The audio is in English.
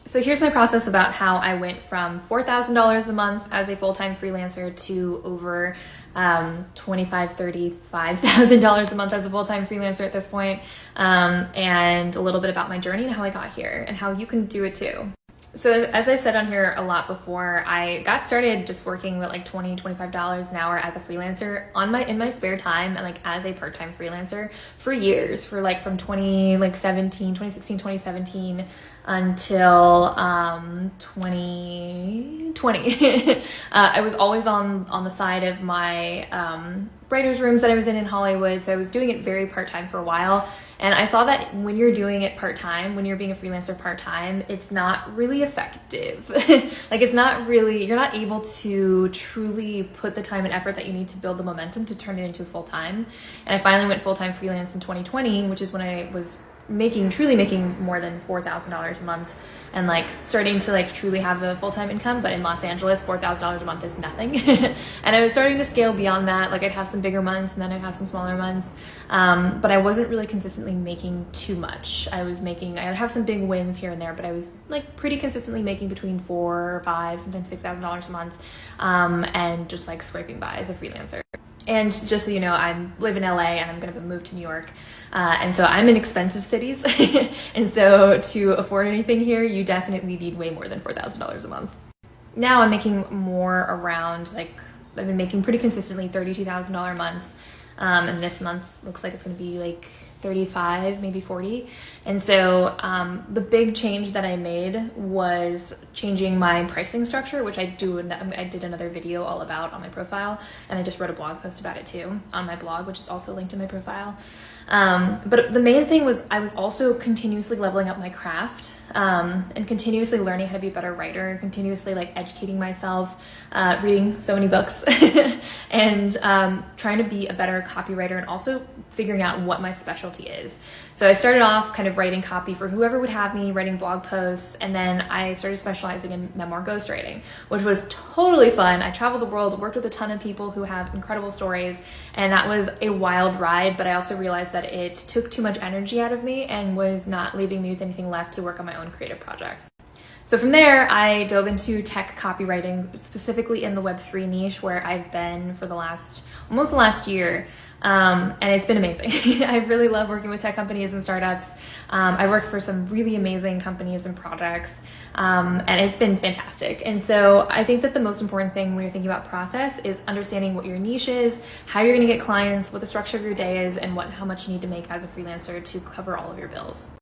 So here's my process about how I went from $4,000 a month as a full-time freelancer to over $25,000, $35,000 a month as a full-time freelancer at this point, and a little bit about my journey and how I got here and how you can do it too. So as I've said on here a lot before, I got started just working with like $20, $25 an hour as a freelancer in my spare time and like as a part-time freelancer for years, for like from 2016, 2017 until 2020. I was always on the side of my writers' rooms that I was in Hollywood, so I was doing it very part-time for a while. And I saw that when you're doing it part-time, when you're being a freelancer part-time, it's not really effective. Like you're not able to truly put the time and effort that you need to build the momentum to turn it into full-time. And I finally went full-time freelance in 2020, which is when I was truly making more than $4,000 a month and like starting to like truly have a full-time income. But in Los Angeles, $4,000 a month is nothing. And I was starting to scale beyond that. Like I'd have some bigger months and then I'd have some smaller months. But I wasn't really consistently making too much. I'd have some big wins here and there, but I was like pretty consistently making between $4,000 or $5,000, sometimes $6,000 a month. And just like scraping by as a freelancer. And just so you know, I live in LA and I'm going to move to New York. And so I'm in expensive cities. And so to afford anything here, you definitely need way more than $4,000 a month. Now I'm making more around I've been making pretty consistently $32,000 months. And this month looks like it's going to be like 35, maybe 40. And so the big change that I made was changing my pricing structure, which I did another video all about on my profile. And I just wrote a blog post about it too on my blog, which is also linked in my profile. But the main thing was I was also continuously leveling up my craft and continuously learning how to be a better writer, continuously like educating myself, reading so many books and trying to be a better copywriter and also figuring out what my specialty is. So I started off kind of writing copy for whoever would have me, writing blog posts, and then I started specializing in memoir ghostwriting, which was totally fun. I traveled the world, worked with a ton of people who have incredible stories, and that was a wild ride, but I also realized that it took too much energy out of me and was not leaving me with anything left to work on my own creative projects. So from there, I dove into tech copywriting, specifically in the Web3 niche, where I've been for almost the last year. And it's been amazing. I really love working with tech companies and startups. I've worked for some really amazing companies and projects, and it's been fantastic. And so I think that the most important thing when you're thinking about process is understanding what your niche is, how you're going to get clients, what the structure of your day is, and how much you need to make as a freelancer to cover all of your bills.